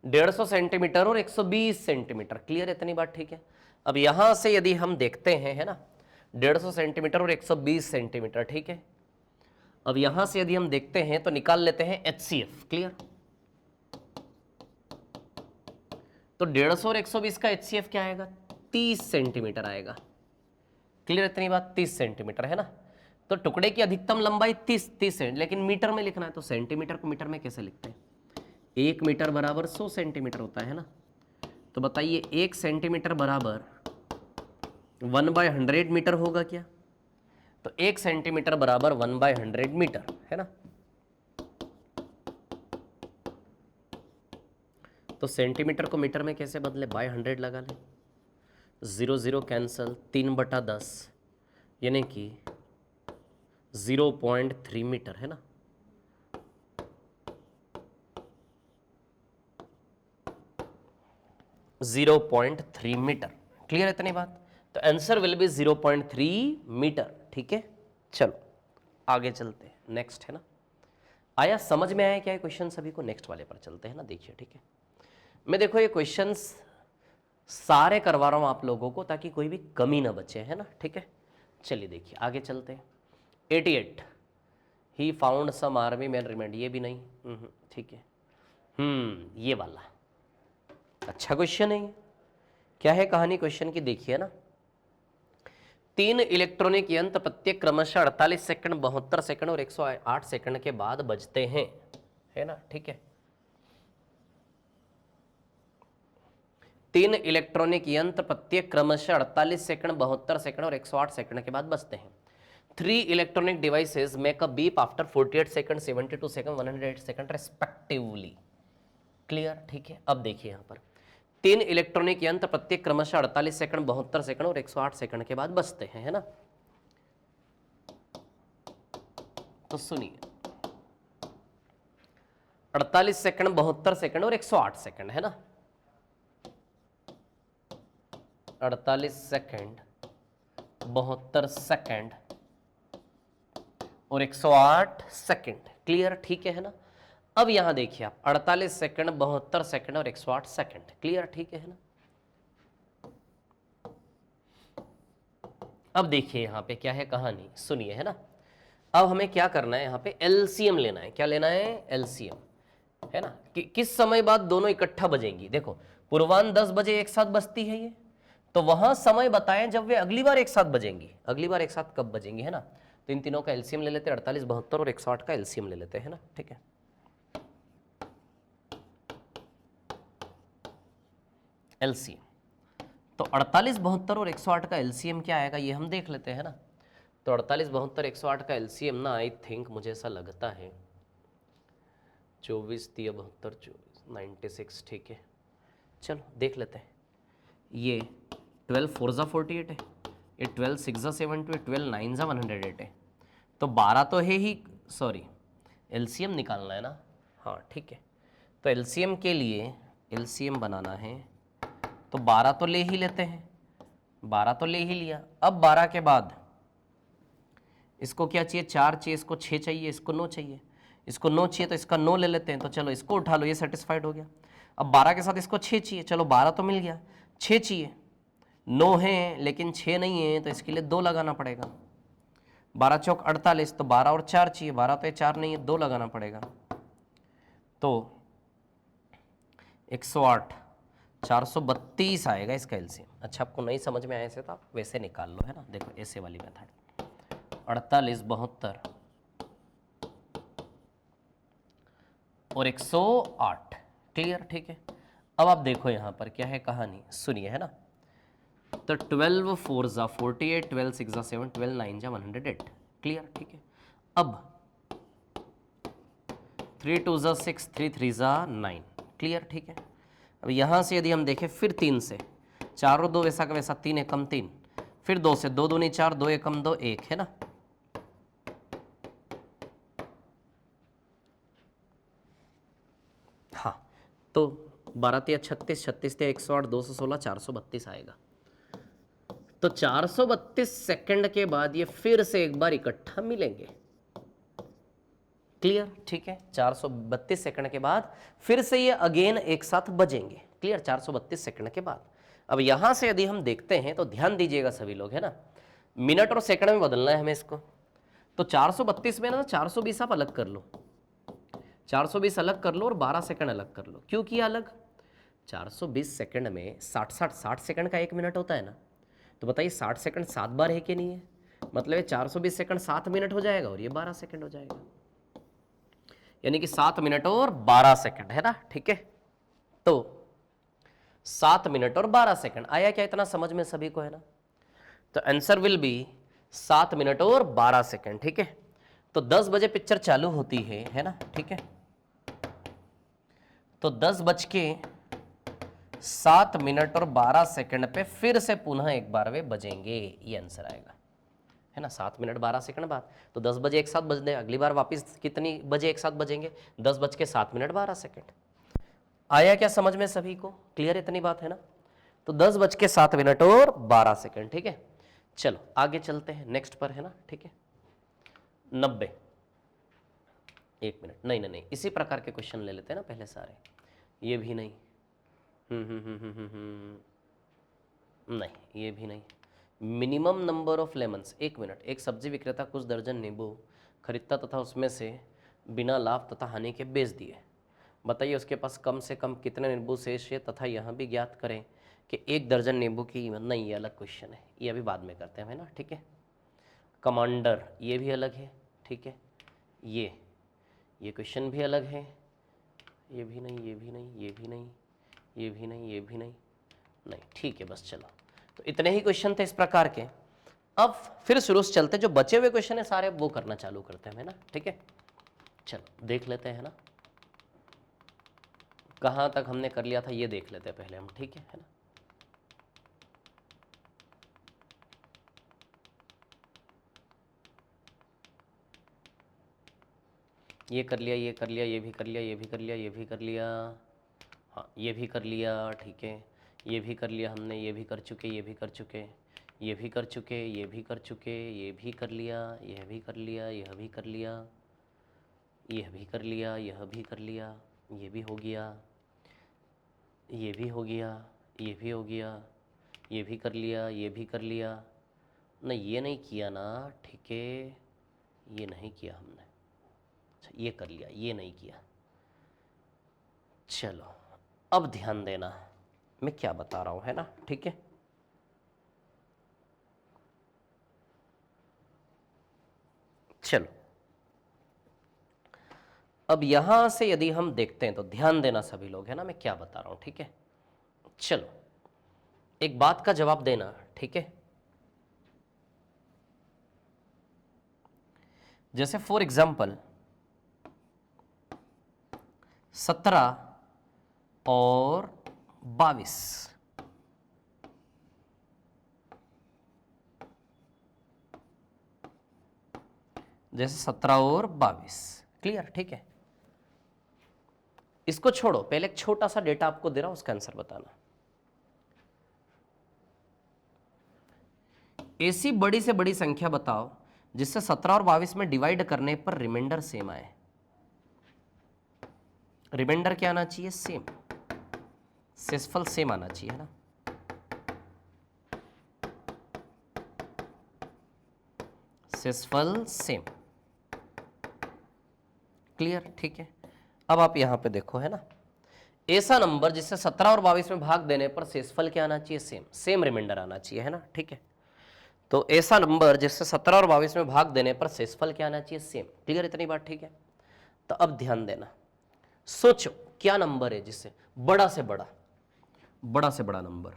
150 सेंटीमीटर और 120 सेंटीमीटर। क्लियर इतनी बात, ठीक है। अब यहां से यदि हम देखते हैं, है ना, 150 सेंटीमीटर और 120 सेंटीमीटर, ठीक है। अब यहां से यदि हम देखते हैं तो निकाल लेते हैं एचसीएफ। क्लियर। तो 150 और 120 का एचसीएफ क्या आएगा, 30 सेंटीमीटर आएगा। क्लियर इतनी बात, 30 सेंटीमीटर, है ना। तो टुकड़े की अधिकतम लंबाई 30 सेंट, लेकिन मीटर में लिखना है, तो सेंटीमीटर को मीटर में कैसे लिखते हैं? 1 मीटर बराबर 100 सेंटीमीटर होता है ना। तो बताइए 1 सेंटीमीटर बराबर 1/100 मीटर होगा क्या? तो 1 सेंटीमीटर बराबर 1/100 मीटर, है ना। तो सेंटीमीटर को मीटर में कैसे बदले, बाय 100 लगा ले, 0 0 कैंसल, 3/10, यानी कि 0.3 मीटर, है ना। 0.3 मीटर। क्लियर है इतनी बात? तो आंसर विल बी 0.3 मीटर। ठीक है, चलो आगे चलते हैं। नेक्स्ट है ना, आया समझ में आया क्या ये क्वेश्चन सभी को? नेक्स्ट वाले पर चलते हैं ना, देखिए। ठीक है, मैं देखो ये क्वेश्चंस सारे करवा रहा हूं आप लोगों को ताकि कोई भी कमी ना बचे, है ना। ठीक है, चलिए देखिए आगे चलते हैं। 88 he found some army man remained, ये भी नहीं। ठीक है, ये वाला अच्छा क्वेश्चन है ये। क्या है कहानी क्वेश्चन की? देखिए ना, 3 इलेक्ट्रॉनिक यंत्र प्रत्येक क्रमशः 48 सेकंड, 72 सेकंड और 108 सेकंड के बाद बजते हैं, है ना। ठीक है, 3 इलेक्ट्रॉनिक यंत्र प्रत्येक क्रमशः 48 सेकंड, 72 सेकंड और 108 सेकंड के बाद बजते हैं। 3 electronic devices make a beep after 48 second, 72 second, 108 second respectively. Clear? ठीक है, अब देखिए यहां पर 3 इलेक्ट्रॉनिक यंत्र प्रत्येक क्रमशः 48 सेकंड, 72 सेकंड और 108 सेकंड के बाद बजते हैं, है ना। तो सुनिए, 48 सेकंड, 72 सेकंड और 108 सेकंड, है ना। 48 सेकंड, 72 सेकंड और 108 सेकंड। क्लियर? ठीक है ना। अब यहां देखिए आप 48 सेकंड, 72 सेकंड और 108 सेकंड। क्लियर? ठीक है ना। अब देखिए यहां पे क्या है कहानी, सुनिए, है ना। अब हमें क्या करना है, यहां पे एलसीएम लेना है। क्या लेना है? एलसीएम, है ना। किस समय बाद दोनों इकट्ठा बजेंगी? देखो, पूर्वाह्न 10 बजे एक साथ बजती है ये, तो वहां समय बताएं जब वे अगली बार एक साथ बजेंगी। अगली बार एक साथ कब बजेंगी, है ना। तो इन तीनों का एलसीएम ले लेते हैं, 48, 72 और 108 का एलसीएम ले लेते हैं ना। ठीक है, एलसीएम तो 48, 72 और 108 का एलसीएम क्या आएगा ये हम देख लेते हैं ना। तो 48, 72, 108 का एलसीएम ना, आई थिंक मुझे ऐसा लगता है 24, 3, 72, 24, 96। ठीक है, चलो देख लेते हैं। ये 12 4 ज़ा 48 है, ये 12 6 ज़ा 72 है, 12 9 ज़ा 108 है। तो 12 तो है ही, सॉरी एलसीएम निकालना है ना। हाँ ठीक है, तो एलसीएम के लिए एलसीएम बनाना है तो 12 तो ले ही लेते हैं, 12 तो ले ही लिया। अब 12 के बाद इसको क्या चाहिए? 4 चाहिए, इसको 6 चाहिए, इसको 9 चाहिए, इसको 9 चाहिए तो इसका 9 ले लेते हैं। तो चलो इसको उठा लो, ये सेटिस्फाइड हो गया। अब 12 के साथ इसको 6 चाहिए, चलो 12 तो मिल गया, 6 चाहिए, 9 है लेकिन 6 नहीं है तो इसके लिए 2 लगाना पड़ेगा। 12 चौक 48, तो 12 और 4 चाहिए, 12 तो ये 4 नहीं है, 2 लगाना पड़ेगा। तो 108, 432 आएगा इसका एलसीएम। अच्छा, आपको नहीं समझ में आया ऐसे तो आप वैसे निकाल लो, है ना। देखो ऐसे वाली मेथड, 48, 72 और 108। क्लियर? ठीक है, अब आप देखो यहां पर क्या है कहानी, सुनिए, है ना। तो 12 4 ज़ा 48, 12 6 ज़ा 7, 12 9 ज़ा 108। क्लियर? ठीक है, अब 3 2 ज़ा 6, 3 3 ज़ा 9। क्लियर? ठीक है, अब यहां से यदि हम देखें फिर 3 से, 4 और 2 वैसा का वैसा, 3 एकम 3, फिर 2 से, 2 दूनी 4, 2 एकम 2 1, है ना। हाँ, तो 12 तिया 36, 36 तिया 108, 216, 432 आएगा। तो 432 सेकंड के बाद ये फिर से एक बार इकट्ठा मिलेंगे। क्लियर? ठीक है, 432 सेकंड के बाद फिर से ये अगेन एक साथ बजेंगे। क्लियर? 432 सेकंड के बाद। अब यहां से यदि हम देखते हैं तो ध्यान दीजिएगा सभी लोग, है ना, मिनट और सेकंड में बदलना है हमें इसको। तो 432 में ना 420 आप अलग कर लो, 420 अलग कर लो और 12 सेकंड अलग कर लो। क्यों किया अलग? 420 सेकंड में 60 सेकंड का 1 मिनट होता है ना। तो बताइए 60 सेकंड 7 बार है कि नहीं है? मतलब 420 सेकंड 7 मिनट हो जाएगा और ये 12 सेकंड हो जाएगा, यानी कि 7 मिनट और 12 सेकंड, है ना। ठीक है, तो 7 मिनट और 12 सेकंड आया क्या? इतना समझ में सभी को, है ना। तो आंसर विल बी 7 मिनट और 12 सेकंड। ठीक है, तो 10 बजे पिक्चर चालू होती है ना। ठीक है, तो 10:07 मिनट और 12 सेकंड पे फिर से पुनः एक बार वे बजेंगे, ये आंसर आएगा, है ना। 7 मिनट 12 सेकंड बाद तो 10 बजे एक साथ बजने, अगली बार वापस कितनी बजे एक साथ बजेंगे? 10:07 मिनट 12 सेकंड। आया क्या समझ में सभी को? क्लियर इतनी बात है ना? तो 10:07 और 12 सेकंड, ठीक है। चलो आगे चलते हैं, नेक्स्ट पर है ना, ठीक है। 90, 1 मिनट, नहीं नहीं नहीं, इसी प्रकार के क्वेश्चन ले लेते हैं ना पहले सारे। ये भी नहीं, नहीं ये भी नहीं। Minimum number of lemons, 1 minute, एक सब्जी विक्रेता कुछ दर्जन नींबू खरीदता तथा उसमें से बिना लाभ तथा हानि के बेच दिए। बताइए उसके पास कम से कम कितने नींबू शेष है तथा यह भी ज्ञात करें कि 1 दर्जन नींबू की कीमत। नहीं, ये अलग क्वेश्चन है, ये अभी बाद में करते हैं, है ना, ठीक है। कमांडर, ये भी अलग है, ठीक है। ये क्वेश्चन भी अलग है, ये भी नहीं, ये भी नहीं, ये भी नहीं, ये भी नहीं, ये भी नहीं, नहीं, ठीक है, बस चलो। तो इतने ही क्वेश्चन थे इस प्रकार के। अब फिर शुरू से चलते, जो बचे हुए क्वेश्चन है सारे वो करना चालू करते हैं, है ना, ठीक है। चलो देख लेते हैं ना, कहाँ तक हमने कर लिया था ये देख लेते हैं पहले हम, ठीक है ना। ये कर लिया, ये कर लिया, ये भी कर लिया, ये भी कर लिया, ये भी कर लिया, हाँ ये भी कर लिया, ठीक है। ये भी कर लिया हमने, ये भी कर चुके, ये भी कर चुके, ये भी कर चुके, ये भी कर चुके, ये भी कर लिया, यह भी कर लिया, यह भी कर लिया, यह भी कर लिया, यह भी कर लिया, ये भी हो गया, ये भी हो गया, ये भी हो गया, ये भी कर लिया, ये भी कर लिया। नहीं ये नहीं किया ना, ठीक है, ये नहीं किया हमने। अच्छा ये कर लिया, ये नहीं किया। चलो अब ध्यान देना मैं क्या बता रहा हूँ, है ना, ठीक है। चलो अब यहां से यदि हम देखते हैं तो ध्यान देना सभी लोग, है ना, मैं क्या बता रहा हूं, ठीक है। चलो एक बात का जवाब देना, ठीक है। जैसे फॉर एग्जाम्पल 17 और 22, जैसे 17 और 22, क्लियर, ठीक है। इसको छोड़ो, पहले एक छोटा सा डेटा आपको दे रहा हूं, उसका आंसर बताना। ऐसी बड़ी से बड़ी संख्या बताओ जिससे 17 और 22 में डिवाइड करने पर रिमाइंडर सेम आए। रिमाइंडर क्या आना चाहिए? सेम, शेषफल सेम आना चाहिए, है ना। शेषफल सेम, क्लियर, ठीक है। अब आप यहां पे देखो, है ना, ऐसा नंबर जिससे 17 और 22 में भाग देने पर शेषफल क्या आना चाहिए? सेम, सेम रिमाइंडर आना चाहिए, है ना, ठीक है। तो ऐसा नंबर जिससे 17 और 22 में भाग देने पर शेषफल क्या आना चाहिए? सेम, क्लियर इतनी बात, ठीक है। तो अब ध्यान देना, सोचो क्या नंबर है जिससे बड़ा से बड़ा नंबर,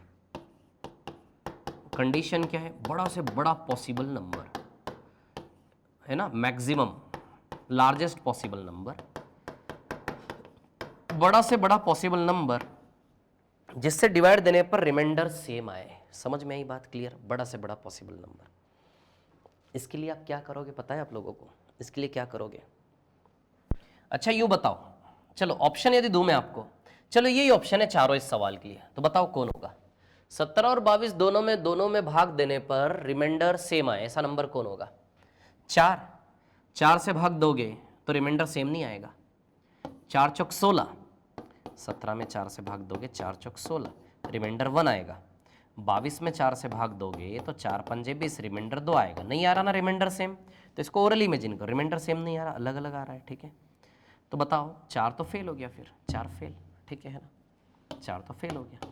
कंडीशन क्या है? बड़ा से बड़ा पॉसिबल नंबर, है ना, मैक्सिमम लार्जेस्ट पॉसिबल नंबर, बड़ा से बड़ा पॉसिबल नंबर जिससे डिवाइड देने पर रिमाइंडर सेम आए। समझ में आई बात? क्लियर, बड़ा से बड़ा पॉसिबल नंबर। इसके लिए आप क्या करोगे पता है आप लोगों को? इसके लिए क्या करोगे? अच्छा यूं बताओ, चलो ऑप्शन यदि दूं मैं आपको, चलो यही ऑप्शन है चारों इस सवाल के लिए, तो बताओ कौन होगा? 17 और 22 दोनों में भाग देने पर रिमाइंडर सेम आए, ऐसा नंबर कौन होगा? 4 से भाग दोगे तो रिमाइंडर सेम नहीं आएगा। 4 चौक 16, 17 में 4 से भाग दोगे 4 चौक 16, रिमाइंडर 1 आएगा। 22 में 4 से भाग दोगे तो 4 पंजे 20, रिमाइंडर 2 आएगा। नहीं आ रहा ना रिमाइंडर सेम, तो इसको ओरली इमेजिन करो, रिमाइंडर सेम नहीं आ रहा, अलग अलग आ रहा है, ठीक है। तो बताओ 4 तो फेल हो गया, फिर 4 फेल, ठीक है ना, 4 तो फेल हो गया।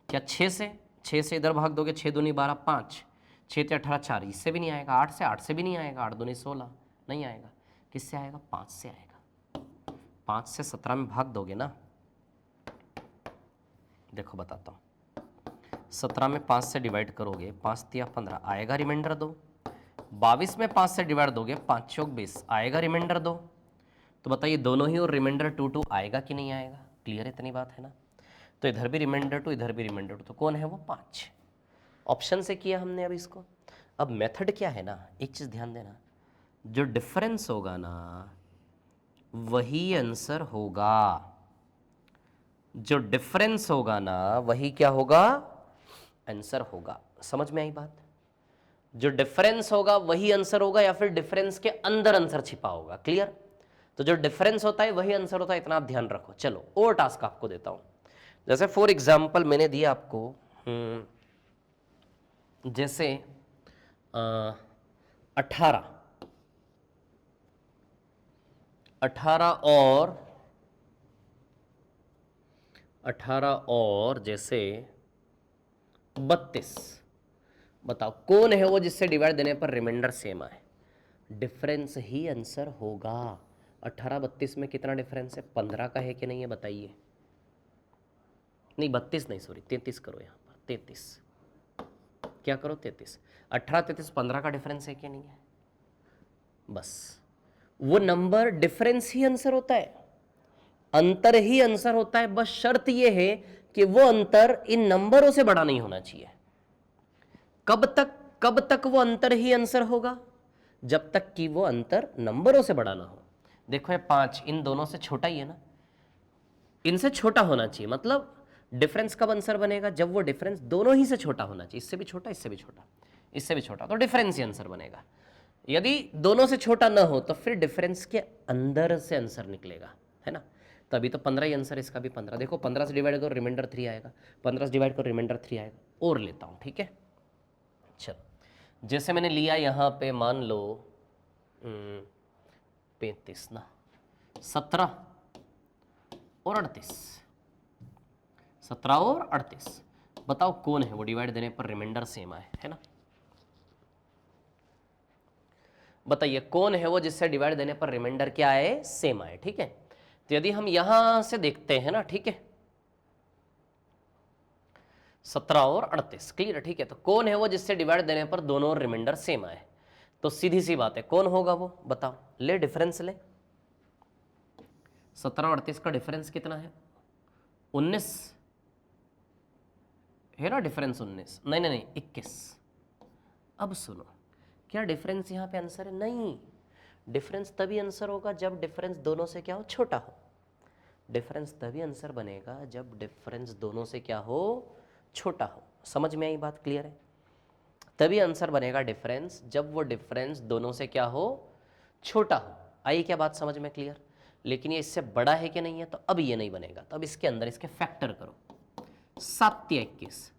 क्या 6 से इधर भाग दोगे, 6 दूनी 12, 5, 6 ते 18, 4, इससे भी नहीं आएगा। 8 से भी नहीं आएगा, 8 दूनी 16, नहीं आएगा। किससे आएगा? 5 से आएगा। 5 से 17 में भाग दोगे ना, देखो बताता हूँ, 17 में 5 से डिवाइड करोगे, 5 तिया 15 आएगा, रिमाइंडर 2। 22 में 5 से डिवाइड दोगे, 5 चौक 20 आएगा, रिमाइंडर 2। तो बताइए दोनों ही और रिमाइंडर 2 आएगा कि नहीं आएगा? क्लियर इतनी बात है ना। तो इधर भी रिमाइंडर 2, इधर भी रिमाइंडर 2, तो कौन है वो? 5। ऑप्शन से किया हमने अब इसको। अब मेथड क्या है ना, एक चीज ध्यान देना, जो डिफरेंस होगा ना वही आंसर होगा। जो डिफरेंस होगा ना वही क्या होगा, आंसर होगा। समझ में आई बात? जो डिफरेंस होगा वही आंसर होगा, या फिर डिफरेंस के अंदर आंसर छिपा होगा। क्लियर? तो जो डिफरेंस होता है वही आंसर होता है, इतना आप ध्यान रखो। चलो और टास्क आपको देता हूं। जैसे फॉर एग्जाम्पल मैंने दिया आपको, जैसे 18 और जैसे 32, बताओ कौन है वो जिससे डिवाइड देने पर रिमाइंडर सेम आए? डिफरेंस ही आंसर होगा। 18-32 में कितना डिफरेंस है? 15 का है कि नहीं है बताइए। नहीं 32 नहीं, सॉरी 33 करो, यहाँ पर 33 क्या करो, 33। 18-33 15 का डिफरेंस है कि नहीं है? बस वो नंबर डिफरेंस ही आंसर होता है, अंतर ही आंसर होता है। बस शर्त ये है कि वो अंतर इन नंबरों से बड़ा नहीं होना चाहिए। कब तक वो अंतर ही आंसर होगा? जब तक कि वो अंतर नंबरों से बड़ा ना हो। देखो ये 5 इन दोनों से छोटा ही है ना, इनसे छोटा होना चाहिए। मतलब डिफरेंस कब आंसर बनेगा? जब वो डिफरेंस दोनों ही से छोटा होना चाहिए। इससे भी छोटा, इससे भी छोटा, इससे भी छोटा, तो डिफरेंस ही आंसर बनेगा। यदि दोनों से छोटा ना हो तो फिर डिफरेंस के अंदर से आंसर निकलेगा, है ना? तो अभी तो 15 ही आंसर, इसका भी 15। देखो 15 से डिवाइड करो रिमाइंडर 3 आएगा, 15 से डिवाइड करो रिमाइंडर 3 आएगा। और लेता हूँ, ठीक है? चलो जैसे मैंने लिया यहाँ पे, मान लो 35 ना, 17 और 38, 17 और 38, बताओ कौन है वो डिवाइड देने पर रिमाइंडर सेम आए, है ना? बताइए कौन है वो जिससे डिवाइड देने पर रिमाइंडर क्या आए, सेम आए। ठीक है, तो यदि हम यहां से देखते हैं ना, ठीक है, 17 और 38, क्लियर? ठीक है, तो कौन है वो जिससे डिवाइड देने पर दोनों रिमाइंडर सेम आए? तो सीधी सी बात है, कौन होगा वो, बताओ। ले डिफरेंस ले, 17 और 38 का डिफरेंस कितना है? 19 है ना डिफरेंस? 19 नहीं नहीं नहीं 21। अब सुनो, क्या डिफरेंस यहाँ पे आंसर है? नहीं, डिफरेंस तभी आंसर होगा जब डिफरेंस दोनों से क्या हो, छोटा हो। डिफरेंस तभी आंसर बनेगा जब डिफरेंस दोनों से क्या हो, छोटा हो। समझ में आई बात? क्लियर है? तभी आंसर बनेगा डिफरेंस जब वो डिफरेंस दोनों से क्या हो, छोटा हो। आई क्या बात समझ में? क्लियर? लेकिन ये इससे बड़ा है कि नहीं है, तो अब ये नहीं बनेगा। तो अब इसके अंदर इसके फैक्टर करो, 7 या 21।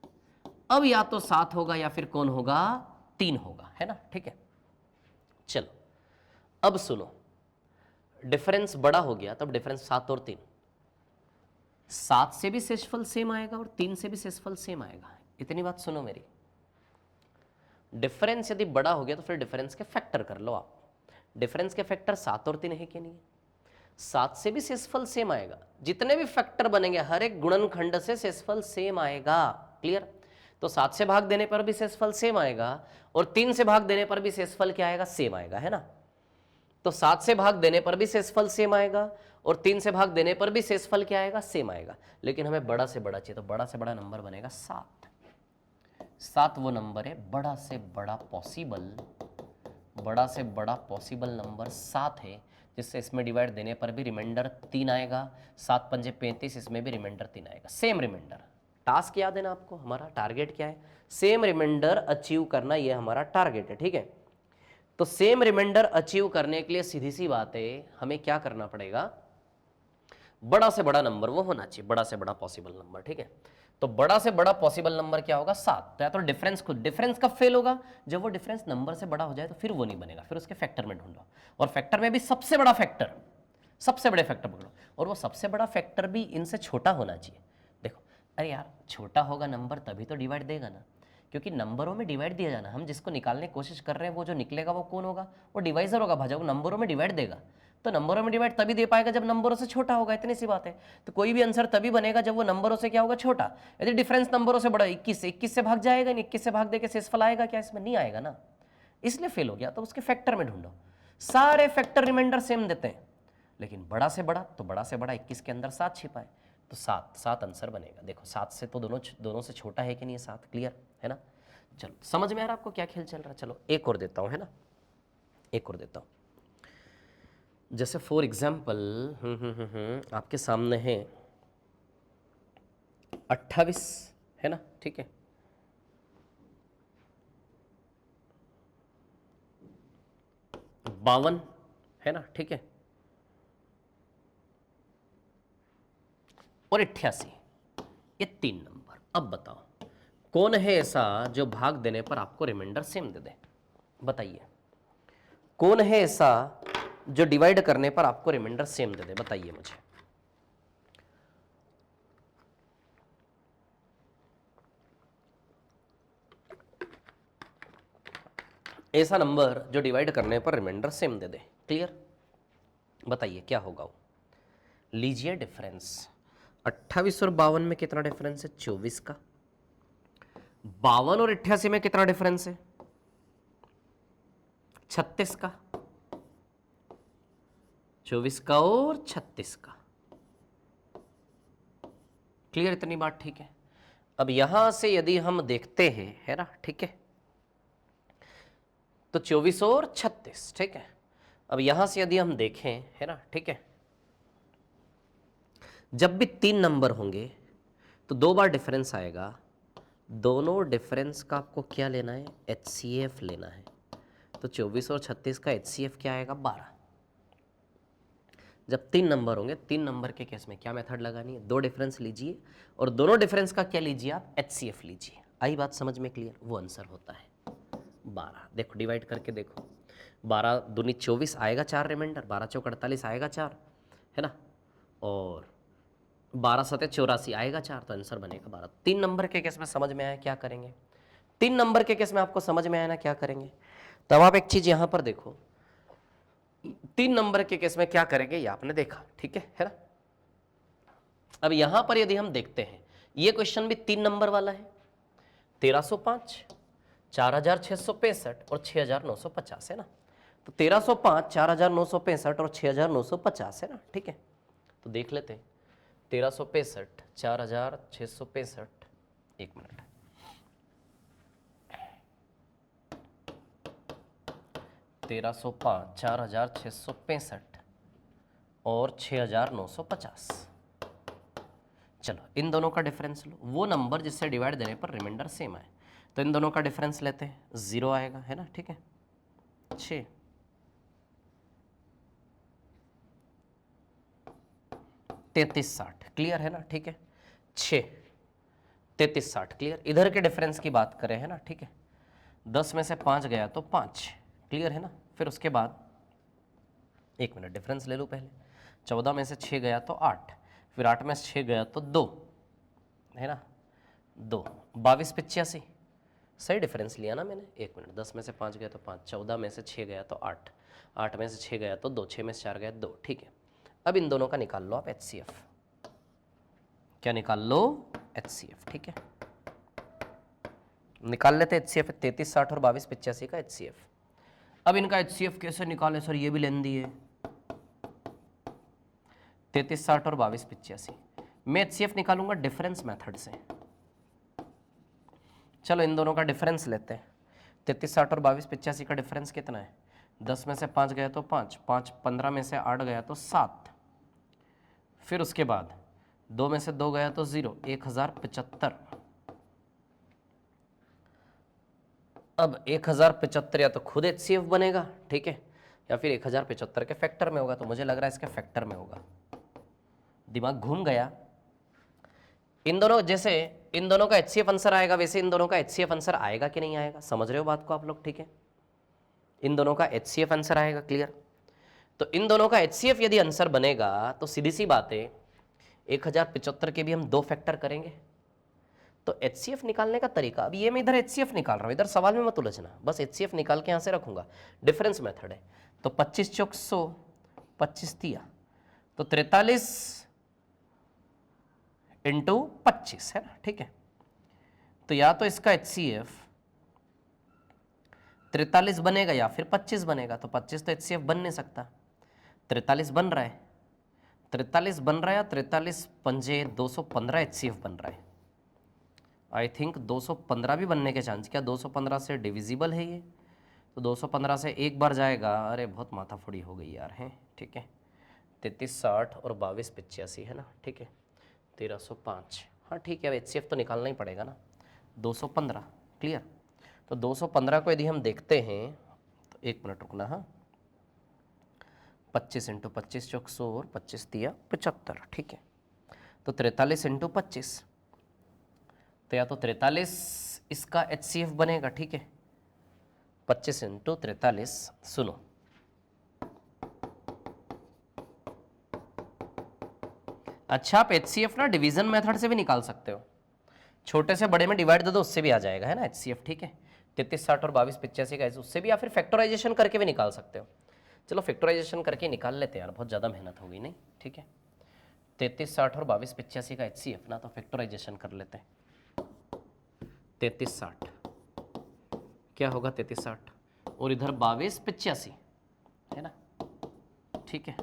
अब या तो 7 होगा या फिर कौन होगा, 3 होगा, है ना? ठीक है, चलो अब सुनो, डिफरेंस बड़ा हो गया, तब डिफरेंस 7 और 3, 7 से भी शेषफल सेम आएगा और 3 से भी शेषफल सेम आएगा। इतनी बात सुनो मेरी, डिफरेंस यदि बड़ा हो गया तो फिर डिफरेंस के फैक्टर कर लो आप। डिफरेंस के फैक्टर 7 और 3 है कि नहीं है? 7 से भी शेषफल सेम आएगा, जितने भी फैक्टर बनेंगे हर एक गुणनखंड से शेषफल सेम आएगा। क्लियर? तो 7 से भाग देने पर भी शेषफल सेम आएगा और 3 से भाग देने पर भी शेषफल क्या आएगा, सेम आएगा, है ना? तो 7 से भाग देने पर भी शेषफल सेम आएगा और 3 से भाग देने पर भी शेषफल क्या आएगा, सेम आएगा। लेकिन हमें बड़ा से बड़ा चाहिए, तो बड़ा से बड़ा नंबर बनेगा 7। 7 वो नंबर है, बड़ा से बड़ा पॉसिबल, बड़ा से बड़ा पॉसिबल नंबर 7 है, जिससे इसमें डिवाइड देने पर भी रिमाइंडर 3 आएगा। 7 पंजे 35, इसमें भी रिमाइंडर 3 आएगा, सेम रिमाइंडर। टास्क याद है ना आपको, हमारा टारगेट क्या है, सेम रिमाइंडर अचीव करना, ये हमारा टारगेट है। ठीक है, तो सेम रिमाइंडर अचीव करने के लिए सीधी सी बात है, हमें क्या करना पड़ेगा, बड़ा से बड़ा नंबर वो होना चाहिए, बड़ा से बड़ा पॉसिबल नंबर। ठीक है, तो बड़ा से बड़ा पॉसिबल नंबर क्या होगा, 7। तो या तो डिफरेंस, खुद डिफरेंस कब फेल होगा, जब वो डिफरेंस नंबर से बड़ा हो जाए, तो फिर वो नहीं बनेगा, फिर उसके फैक्टर में ढूंढो, और फैक्टर में भी सबसे बड़ा फैक्टर, सबसे बड़े फैक्टर पकड़ो, और वो सबसे बड़ा फैक्टर भी इनसे छोटा होना चाहिए। देखो, अरे यार छोटा होगा नंबर तभी तो डिवाइड देगा ना, क्योंकि नंबरों में डिवाइड दिया जाना, हम जिसको निकालने की कोशिश कर रहे हैं वो जो निकलेगा वो कौन होगा, वो डिवाइजर होगा भाजा, वो नंबरों में डिवाइड देगा। तो नंबरों में डिवाइड तभी दे पाएगा जब नंबरों से छोटा होगा, इतनी सी बात है। तो कोई भी आंसर तभी बनेगा जब वो नंबरों से क्या होगा, छोटा। यदि डिफरेंस नंबरों से बड़ा, 21 से भाग जाएगा नहीं, 21 से भाग देके शेषफल आएगा क्या, इसमें नहीं आएगा ना, इसलिए फेल हो गया। तो उसके फैक्टर में ढूंढो, सारे फैक्टर रिमाइंडर सेम देते हैं, लेकिन बड़ा से बड़ा, तो बड़ा से बड़ा 21 के अंदर 7 छिपा है, तो 7 आंसर बनेगा। देखो 7 से तो दोनों से छोटा है कि नहीं, 7, क्लियर है ना? चलो समझ में आ रहा आपको क्या खेल चल रहा है? चलो एक और देता हूं, है ना, एक और देता हूं। जैसे फॉर एग्जाम्पल आपके सामने है 28 है ना, ठीक है, 52 है ना, ठीक है, और 88, ये 3 नंबर। अब बताओ कौन है ऐसा जो भाग देने पर आपको रिमाइंडर सेम दे दे? बताइए कौन है ऐसा जो डिवाइड करने पर आपको रिमाइंडर सेम दे दे? बताइए मुझे। ऐसा नंबर जो डिवाइड करने पर रिमाइंडर सेम दे दे। क्लियर? बताइए क्या होगा वो। लीजिए डिफरेंस, 28 और 52 में कितना डिफरेंस है? 24 का। 52 और 88 में कितना डिफरेंस है? 36 का। 24 का और 36 का। क्लियर? इतनी बात ठीक है। अब यहां से यदि हम देखते हैं, है ना, ठीक है, तो 24 और 36, ठीक है। अब यहां से यदि हम देखें, है ना, ठीक है, जब भी 3 नंबर होंगे तो 2 बार डिफरेंस आएगा। दोनों डिफरेंस का आपको क्या लेना है? HCF लेना है। तो 24 और 36 का HCF क्या आएगा? 12। जब 3 नंबर होंगे, 3 नंबर के केस में क्या मेथड लगानी है? 2 डिफरेंस लीजिए और दोनों डिफरेंस का क्या लीजिए आप? HCF लीजिए। आई बात समझ में क्लियर? वो आंसर होता है 12। देखो डिवाइड करके देखो, 12 दूनी 24 आएगा 4 रिमाइंडर, 12 चौक 48 आएगा 4, है ना, और 12 सते 84 आएगा 4, तो आंसर बनेगा 12। 3 नंबर के केस में समझ में आया क्या करेंगे? 3 नंबर के केस में आपको समझ में आया ना क्या करेंगे? तब आप एक चीज यहां पर देखो, 3 नंबर के केस में क्या करेंगे ये आपने देखा, ठीक है ना। अब यहां पर यदि हम देखते हैं, ये क्वेश्चन भी 3 नंबर वाला है। 1305, 4665 और 6950 है ना। तो 1305, 4965 और 6950 है ना, ठीक है। तो देख लेते हैं 1365, 4665, एक मिनट, 1305, 4665 और 6950। चलो इन दोनों का डिफरेंस लो, वो नंबर जिससे डिवाइड देने पर रिमाइंडर सेम आए। तो इन दोनों का डिफरेंस लेते हैं, 0 आएगा, है ना, ठीक है, 6, 3360, क्लियर है ना, ठीक है, 6, 3360, क्लियर। इधर के डिफरेंस की बात करें, है ना, ठीक है, 10 में से 5 गया तो 5, क्लियर है ना। फिर उसके बाद एक मिनट डिफरेंस ले लो पहले, 14 में से 6 गया तो 8, फिर 8 में से 6 गया तो 2, है ना, 2, 22 85, सही डिफरेंस लिया ना मैंने। एक मिनट, 10 में से 5 गया तो 5, 14 में से 6 गया तो 8, 8 में से 6 गया तो 2, 6 में से 4 गया 2, ठीक है। अब इन दोनों का निकाल लो आप HCF। क्या निकाल लो? HCF, ठीक है, निकाल लेते HCF, 3360 और 2285 का HCF। अब इनका HCF कैसे निकालें सर? ये भी लेंदी है, 3360 और 2285। मैं HCF निकालूंगा डिफरेंस मेथड से। चलो इन दोनों का डिफरेंस लेते हैं। 3360 और 2285 का डिफरेंस कितना है? 10 में से 5 गया तो 5, 5, 15 में से 8 गया तो 7, फिर उसके बाद 2 में से 2 गया तो 0, 1075। अब 1075 या तो खुद HCF बनेगा, ठीक है, या फिर 1075 के फैक्टर में होगा। तो मुझे लग रहा है इसके फैक्टर में होगा। दिमाग घूम गया। इन दोनों जैसे इन दोनों का HCF आंसर आएगा, वैसे इन दोनों का HCF आंसर आएगा कि नहीं आएगा? समझ रहे हो बात को आप लोग? ठीक है, इन दोनों का HCF आंसर आएगा, क्लियर। तो इन दोनों का HCF यदि आंसर बनेगा तो सीधी सी बात है 1075 के भी हम 2 फैक्टर करेंगे। तो HCF निकालने का तरीका, अब ये मैं इधर HCF निकाल रहा हूं, इधर सवाल में मत उलझना, बस HCF निकाल के यहां से रखूंगा। डिफरेंस मेथड है। तो 25 चौक 100, 25 तिया तो 43 इंटू 25 है ना, ठीक है। तो या तो इसका HCF 43 बनेगा या फिर 25 बनेगा। तो 25 तो HCF बन नहीं सकता, 43 बन रहा है, 43 बन रहा है, या 43 पंजे 215 HCF बन रहा है। आई थिंक 215 भी बनने के चांस, क्या 215 से डिविजिबल है ये? तो 215 से एक बार जाएगा, अरे बहुत माथाफोड़ी हो गई यार, है, ठीक है। 3360 और 2285 है ना, ठीक है, 1305 हाँ ठीक है, अब HCF तो निकालना ही पड़ेगा ना, 215, क्लियर। तो 215 को यदि हम देखते हैं तो 1 मिनट रुकना, हाँ, 25 × 25 चौक 100 और 25 दिया 75, ठीक है। तो 43 × 25, तो या तो 43 इसका HCF बनेगा, ठीक है। 25 × 43, सुनो, अच्छा आप HCF ना डिवीजन मेथड से भी निकाल सकते हो, छोटे से बड़े में डिवाइड दे दो, उससे भी आ जाएगा, है ना HCF, ठीक है। 33 60 और 22 85 का उससे भी, या फिर फैक्टराइजेशन करके भी निकाल सकते हो। चलो फैक्टराइजेशन करके निकाल लेते हैं यार, बहुत ज़्यादा मेहनत होगी नहीं, ठीक है। 33 60 और 22 85 का HCF ना, तो फैक्टराइजेशन कर लेते हैं। 33 60 क्या होगा, 33 60 और इधर 22 85, है ना, ठीक है।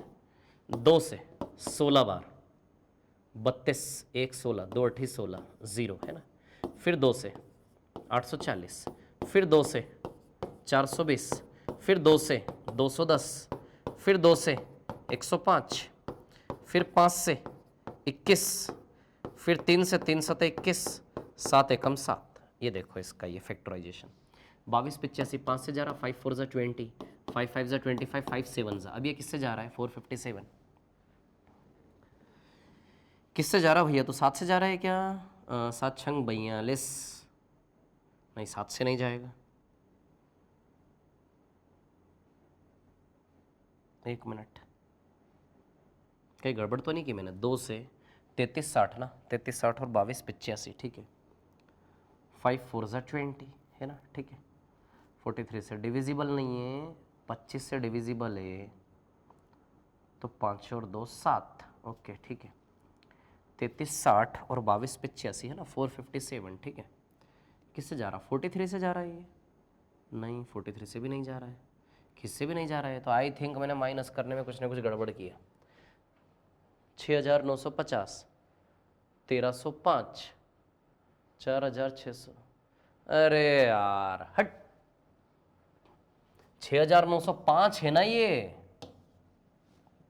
2 से 16 बार, 32 1 16 2 8 16 0, है ना। फिर 2 से 840, फिर 2 से 420, फिर 2 से 210, फिर 2 से 105, फिर 5 से 21, फिर 3 से 3 7 21, 7 एकम 7। ये देखो इसका ये फैक्टराइजेशन, 22 85 5 से जा रहा, 5 4 ज़ा 20, 5 5 ज़ा 25, 5 7 ज़ा, अब ये किससे जा रहा है, 457, किससे जा रहा है भैया, तो 7 से जा रहा है क्या, 7 छंग 42, नहीं 7 से नहीं जाएगा, 1 मिनट, कहीं गड़बड़ तो नहीं की मैंने। 2 से 33 60 ना, 33 60 और 22 85, ठीक है। 5 4 ज़ा 20, है ना, ठीक है। 43 से डिविजिबल नहीं है, 25 से डिविजिबल है, तो 5 और 2 7, ओके ठीक है। 33 60 और 22 85, है ना, 457, ठीक है। किससे जा रहा, 43 से जा रहा है ये, नहीं 43 से भी नहीं जा रहा है, किससे भी नहीं जा रहा है, तो आई थिंक मैंने माइनस करने में कुछ ना कुछ गड़बड़ किया। 6950, 1305, 4600, अरे यार हट, 6905 है ना, ये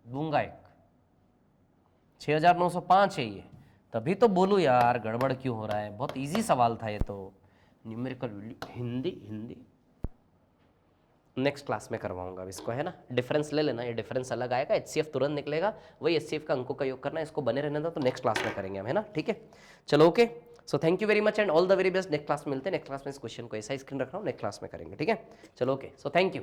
दूंगा एक, 6905 है ये, तभी तो बोलूँ यार गड़बड़ क्यों हो रहा है, बहुत इजी सवाल था ये तो, न्यूमेरिकल हिंदी नेक्स्ट क्लास में करवाऊंगा अब इसको, है ना। डिफरेंस ले लेना, ये डिफरेंस अलग आएगा, HCF तुरंत निकलेगा, वही HCF का अंकों का योग करना है, इसको बने रहने दो, तो नेक्स्ट क्लास में करेंगे हम, है ना, ठीक है। चलो okay, so thank you very much and all the very best, next class में मिलते हैं, नेक्स्ट क्लास में इस क्वेश्चन को ऐसा स्क्रीन रख रहा हूँ, नेक्स्ट क्लास में करेंगे, ठीक है। चलो ओके, सो थैंक यू।